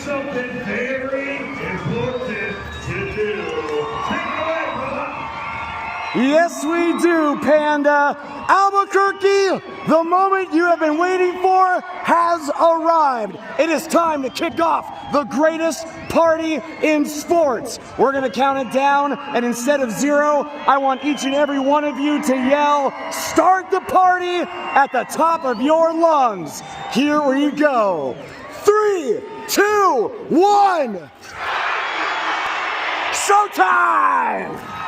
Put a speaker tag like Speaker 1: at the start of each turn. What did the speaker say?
Speaker 1: something very important to do. Take it away, brother.
Speaker 2: Yes, we do, Panda. Albuquerque, the moment you have been waiting for has arrived. It is time to kick off the greatest party in sports. We're going to count it down, and instead of 0, I want each and every one of you to yell, "Start the party" at the top of your lungs. Here we go. 3, 2, 1. Showtime!